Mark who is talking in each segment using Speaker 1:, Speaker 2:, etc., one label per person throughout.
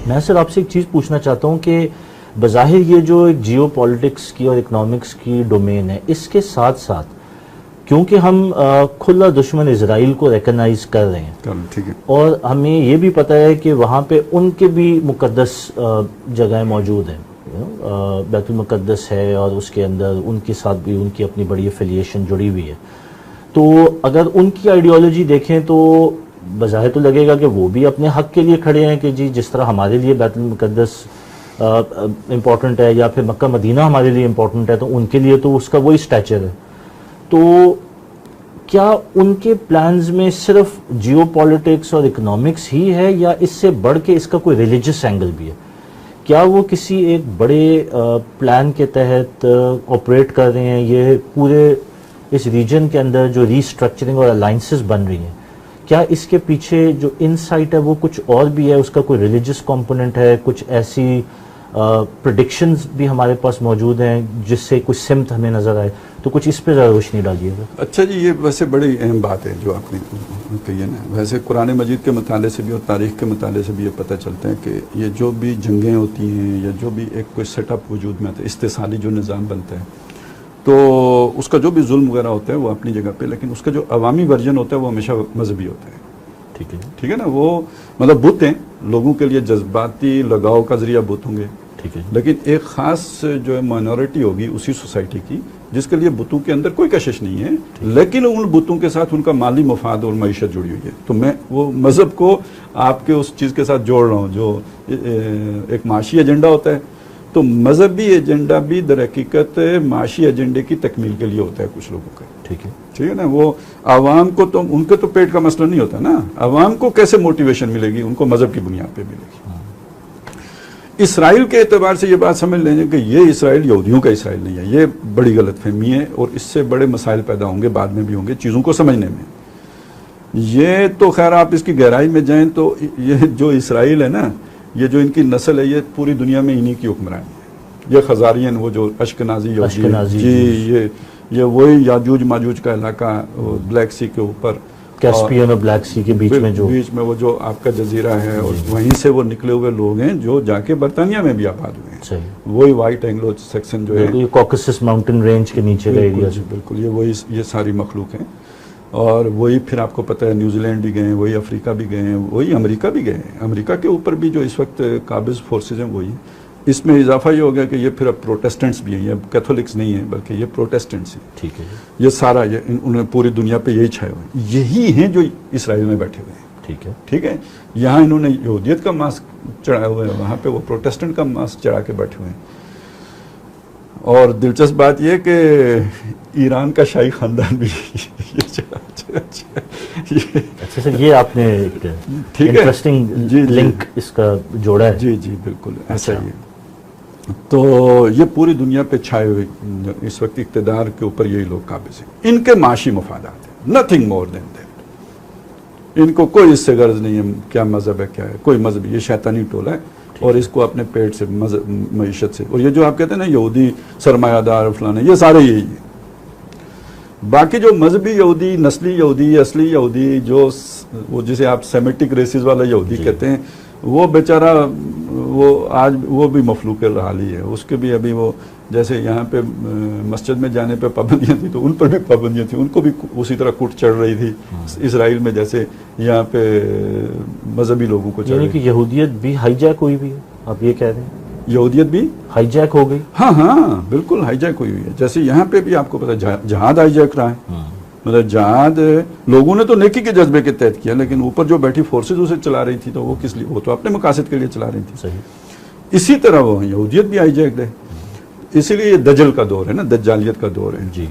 Speaker 1: میں سر آپ سے ایک چیز پوچھنا چاہتا ہوں کہ بظاہر یہ جو ایک جیو پالیٹکس کی اور اکنامکس کی ڈومین ہے، اس کے ساتھ ساتھ کیونکہ ہم کھلا دشمن اسرائیل کو ریکگنائز کر رہے ہیں اور ہمیں یہ بھی پتہ ہے کہ وہاں پہ ان کے بھی مقدس جگہیں موجود ہیں، بیت المقدس ہے اور اس کے اندر ان کے ساتھ بھی ان کی اپنی بڑی ایفیلیشن جڑی ہوئی ہے، تو اگر ان کی آئیڈیالوجی دیکھیں تو بظاہر تو لگے گا کہ وہ بھی اپنے حق کے لیے کھڑے ہیں کہ جی جس طرح ہمارے لیے بیت المقدس امپورٹنٹ ہے یا پھر مکہ مدینہ ہمارے لیے امپورٹنٹ ہے، تو ان کے لیے تو اس کا وہی اسٹیچر ہے. تو کیا ان کے پلانز میں صرف جیو پالیٹکس اور اکنامکس ہی ہے یا اس سے بڑھ کے اس کا کوئی ریلیجس اینگل بھی ہے؟ کیا وہ کسی ایک بڑے پلان کے تحت آپریٹ کر رہے ہیں؟ یہ پورے اس ریجن کے اندر جو ری اسٹرکچرنگ اور الائنسز بن رہی ہیں، کیا اس کے پیچھے جو انسائٹ ہے وہ کچھ اور بھی ہے؟ اس کا کوئی ریلیجس کمپوننٹ ہے؟ کچھ ایسی پریڈکشنز بھی ہمارے پاس موجود ہیں جس سے کچھ سمت ہمیں نظر آئے؟ تو کچھ اس پہ ذرا روشنی ڈالیے گا.
Speaker 2: اچھا جی، یہ ویسے بڑی اہم بات ہے جو آپ نے کہی ہے نا. ویسے قرآن مجید کے مطالعے سے بھی اور تاریخ کے مطالعے سے بھی یہ پتہ چلتا ہے کہ یہ جو بھی جنگیں ہوتی ہیں یا جو بھی ایک کوئی سیٹ اپ وجود میں آتا ہے، استحصالی جو نظام بنتا ہے، تو اس کا جو بھی ظلم وغیرہ ہوتا ہے وہ اپنی جگہ پہ، لیکن اس کا جو عوامی ورژن ہوتا ہے وہ ہمیشہ مذہبی ہوتا ہے. ٹھیک ہے نا. وہ مطلب بت ہیں، لوگوں کے لیے جذباتی لگاؤ کا ذریعہ بت ہوں گے، لیکن ایک خاص جو ہے مائنورٹی ہوگی اسی سوسائٹی کی جس کے لیے بتوں کے اندر کوئی کشش نہیں ہے، لیکن ان بتوں کے ساتھ ان کا مالی مفاد اور معیشت جڑی ہوئی ہے. تو میں وہ مذہب کو آپ کے اس چیز کے ساتھ جوڑ رہا ہوں جو ایک معاشی ایجنڈا ہوتا ہے. تو مذہبی ایجنڈا بھی در حقیقت معاشی ایجنڈے کی تکمیل کے لیے ہوتا ہے کچھ لوگوں کا. ٹھیک ہے نا. وہ عوام کو تو ان کے تو پیٹ کا مسئلہ نہیں ہوتا نا، عوام کو کیسے موٹیویشن ملے گی؟ ان کو مذہب کی بنیاد پہ ملے گی. اسرائیل کے اعتبار سے یہ بات سمجھ لیں کہ یہ اسرائیل یہودیوں کا اسرائیل نہیں ہے، یہ بڑی غلط فہمی ہے اور اس سے بڑے مسائل پیدا ہوں گے، بعد میں بھی ہوں گے چیزوں کو سمجھنے میں. یہ تو خیر آپ اس کی گہرائی میں جائیں تو یہ جو اسرائیل ہے نا، یہ جو ان کی نسل ہے، یہ پوری دنیا میں انہی کی حکمرانی ہے. یہ خزاریین، وہ جو اشکنازی جی، یہ وہی یاجوج ماجوج کا علاقہ بلیک سی کے اوپر،
Speaker 1: کیسپین اور بلیک سی کے بیچ
Speaker 2: میں وہ جو آپ کا جزیرہ ہے، اور وہیں سے وہ نکلے ہوئے لوگ ہیں جو جا کے برطانیہ میں بھی آباد ہوئے ہیں. وہی وائٹ اینگلو سیکشن جو ہے
Speaker 1: کوکسس ماؤنٹین رینج کے نیچے کا ایریا.
Speaker 2: بالکل یہ ساری مخلوق ہیں. اور وہی پھر آپ کو پتہ ہے نیوزی لینڈ بھی گئے ہیں، وہی افریقہ بھی گئے ہیں، وہی امریکہ بھی گئے ہیں. امریکہ کے اوپر بھی جو اس وقت قابض فورسز ہیں وہی. اس میں اضافہ یہ ہو گیا کہ یہ پھر اب پروٹیسٹنٹس بھی ہیں، یہ کیتھولکس نہیں ہیں بلکہ یہ پروٹیسٹنٹس ہیں. ٹھیک ہے. یہ سارا انہیں پوری دنیا پہ یہی چھائے ہوئے ہیں، یہی ہیں جو اسرائیل میں بیٹھے ہوئے ہیں. ٹھیک ہے. یہاں انہوں نے یہودیت کا ماسک چڑھایا ہوا ہے، وہاں پہ وہ پروٹیسٹنٹ کا ماسک چڑھا کے بیٹھے ہوئے ہیں. اور دلچسپ بات یہ کہ ایران کا شاہی خاندان بھی
Speaker 1: یہ آپ نے انٹرسٹنگ لنک اس کا جوڑا ہے.
Speaker 2: جی بالکل ایسا ہی ہے. تو یہ پوری دنیا پہ چھائے ہوئے اس وقت اقتدار کے اوپر یہی لوگ قابض ہیں. ان کے معاشی مفادات ہیں، نتھنگ مور دین دیٹ. ان کو کوئی اس سے غرض نہیں ہے کیا مذہب ہے کیا ہے، کوئی مذہب. یہ شیطانی ٹولہ ہے اور اس کو اپنے پیٹ سے معیشت سے. اور یہ جو آپ کہتے ہیں نا یہودی سرمایہ دار فلانے، یہ سارے یہی ہیں. باقی جو مذہبی یہودی، نسلی یہودی، اصلی یہودی، جو وہ جسے آپ سیمیٹک ریسز والا یہودی کہتے ہیں، وہ بیچارہ وہ آج وہ بھی مفلوق الحالی ہے. اس کے بھی ابھی وہ جیسے یہاں پہ مسجد میں جانے پہ پابندیاں تھیں تو ان پر بھی پابندیاں تھیں، ان کو بھی اسی طرح کوٹ چڑھ رہی تھی اسرائیل میں جیسے یہاں پہ مذہبی لوگوں کو چڑھ رہی.
Speaker 1: یعنی کہ یہودیت بھی ہائی جیک ہوئی بھی ہے، آپ یہ کہہ رہے ہیں؟
Speaker 2: یہودیت بھی
Speaker 1: ہائی جیک ہو گئی.
Speaker 2: ہاں بالکل ہائی جیک ہوئی ہوئی ہے. جیسے یہاں پہ بھی آپ کو پتا جہاد ہائی جیک رہا ہے. مطلب جہاد لوگوں نے تو نیکی کے جذبے کے تحت کیا، لیکن اوپر جو بیٹھی فورسز اسے چلا رہی تھی تو وہ کس لیے؟ وہ تو اپنے مقاصد کے لیے چلا رہی تھی. اسی طرح وہ یہودیت بھی ہائی جیک ہے. اسی لیے یہ دجل کا دور ہے نا، دجالیت کا دور ہے. جی.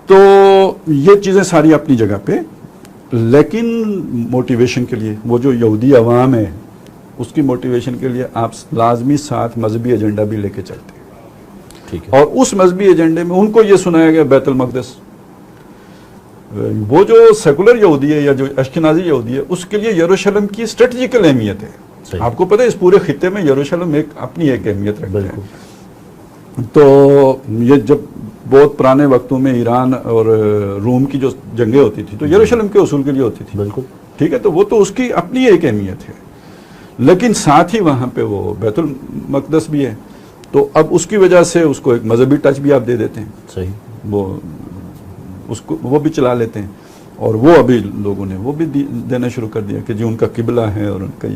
Speaker 2: تو یہ چیزیں ساری اپنی جگہ پہ، لیکن موٹیویشن کے لیے وہ جو یہودی عوام ہے اس کی موٹیویشن کے لیے آپ لازمی ساتھ مذہبی ایجنڈا بھی لے کے چلتے ہیں. ٹھیک ہے. اور اس مذہبی ایجنڈے میں ان کو یہ سنایا گیا بیت المقدس. وہ جو سیکولر یہودی ہے یا جو اشکنازی یہودی ہے اس کے لیے یروشلم کی اسٹریٹجیکل اہمیت ہے. آپ کو پتہ ہے اس پورے خطے میں یروشلم اپنی ایک اہمیت رکھتا ہے. تو یہ جب بہت پرانے وقتوں میں ایران اور روم کی جو جنگیں ہوتی تھی تو یروشلم کے اصول کے لیے ہوتی تھی. بالکل ٹھیک ہے. تو وہ تو اس کی اپنی ایک اہمیت ہے. لیکن ساتھ ہی وہاں پہ وہ بیت المقدس بھی ہے، تو اب اس کی وجہ سے اس کو ایک مذہبی ٹچ بھی آپ دے دیتے ہیں،
Speaker 1: صحیح،
Speaker 2: وہ اس کو وہ بھی چلا لیتے ہیں، اور وہ ابھی لوگوں نے وہ بھی دینا شروع کر دیا کہ جی ان کا قبلہ ہے اور ان کا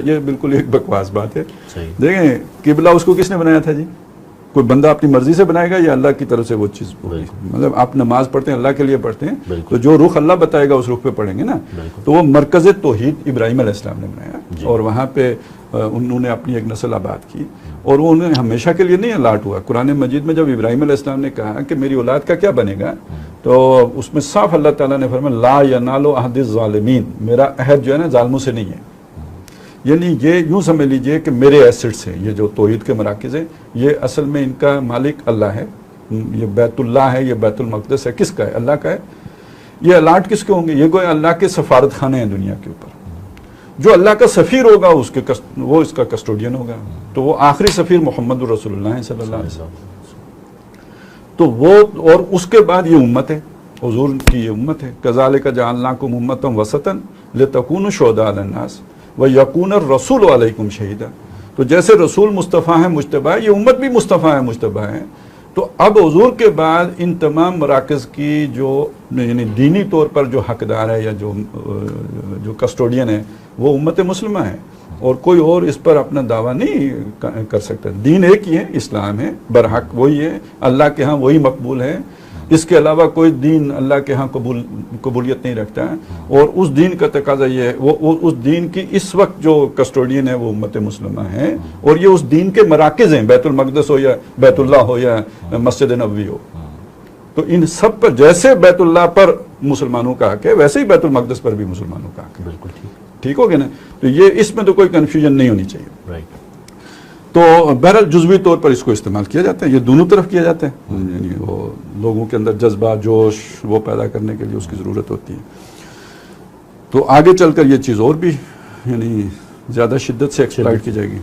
Speaker 2: یہ بالکل ایک بکواس بات ہے. دیکھیں قبلہ اس کو کس نے بنایا تھا جی؟ کوئی بندہ اپنی مرضی سے بنائے گا یا اللہ کی طرف سے وہ چیز؟ مطلب آپ نماز پڑھتے ہیں اللہ کے لیے پڑھتے ہیں، تو جو رخ اللہ بتائے گا اس رخ پہ پڑھیں گے نا. تو وہ مرکز توحید ابراہیم علیہ السلام نے بنایا، اور وہاں پہ انہوں نے اپنی ایک نسل آباد کی، اور وہ انہیں ہمیشہ کے لیے نہیں الاٹ ہوا. قرآن مجید میں جب ابراہیم علیہ السلام نے کہا کہ میری اولاد کا کیا بنے گا، تو اس میں صاف اللہ تعالیٰ نے فرمایا لا ینال عہد الظالمین، میرا عہد جو ہے نا ظالموں سے نہیں ہے. یعنی یہ یوں سمجھ لیجئے کہ میرے ایسٹس ہیں، یہ جو توحید کے مراکز ہیں، یہ اصل میں ان کا مالک اللہ ہے. یہ بیت اللہ ہے، یہ بیت المقدس ہے، کس کا ہے؟ اللہ کا ہے. یہ الاٹ کس کے ہوں گے؟ یہ کوئی اللہ کے سفارت خانے ہیں دنیا کے اوپر. جو اللہ کا سفیر ہوگا وہ اس کا کسٹوڈین ہوگا. تو وہ آخری سفیر محمد رسول اللہ صلی اللہ علیہ وسلم. تو وہ، اور اس کے بعد یہ امت ہے، حضور کی یہ امت ہے. کذالک جعلناکم امۃ وسطا لتکونوا شہداء علی الناس ویکون الرسول علیکم شہیدا. تو جیسے رسول مصطفیٰ ہیں، مجتبیٰ ہے، یہ امت بھی مصطفیٰ ہے، مجتبیٰ ہے. تو اب حضور کے بعد ان تمام مراکز کی جو یعنی دینی طور پر جو حقدار ہے یا جو کسٹوڈین ہے وہ امت مسلمہ ہے، اور کوئی اور اس پر اپنا دعویٰ نہیں کر سکتا. دین ایک ہی ہے، اسلام ہے، برحق وہی ہے، اللہ کے ہاں وہی مقبول ہے. اس کے علاوہ کوئی دین اللہ کے ہاں قبولیت نہیں رکھتا ہے. اور اس دین کا تقاضا یہ ہے، وہ اس دین کی اس وقت جو کسٹوڈین ہے وہ امت مسلمہ ہے، اور یہ اس دین کے مراکز ہیں، بیت المقدس ہو یا بیت اللہ ہو یا مسجد نبوی ہو. تو ان سب پر جیسے بیت اللہ پر مسلمانوں کا حق ہے، ویسے ہی بیت المقدس پر بھی مسلمانوں کا حق ہے.
Speaker 1: بالکل
Speaker 2: ٹھیک ہو گیا نا. تو یہ اس میں تو کوئی کنفیوژن نہیں ہونی چاہیے.
Speaker 1: رائٹ.
Speaker 2: تو بہرحال جزوی طور پر اس کو استعمال کیا جاتا ہے، یہ دونوں طرف کیا جاتا ہے. یعنی وہ لوگوں کے اندر جذبہ، جوش وہ پیدا کرنے کے لیے اس کی ضرورت ہوتی ہے. تو آگے چل کر یہ چیز اور بھی یعنی زیادہ شدت سے ایکسپلائٹ کی جائے گی.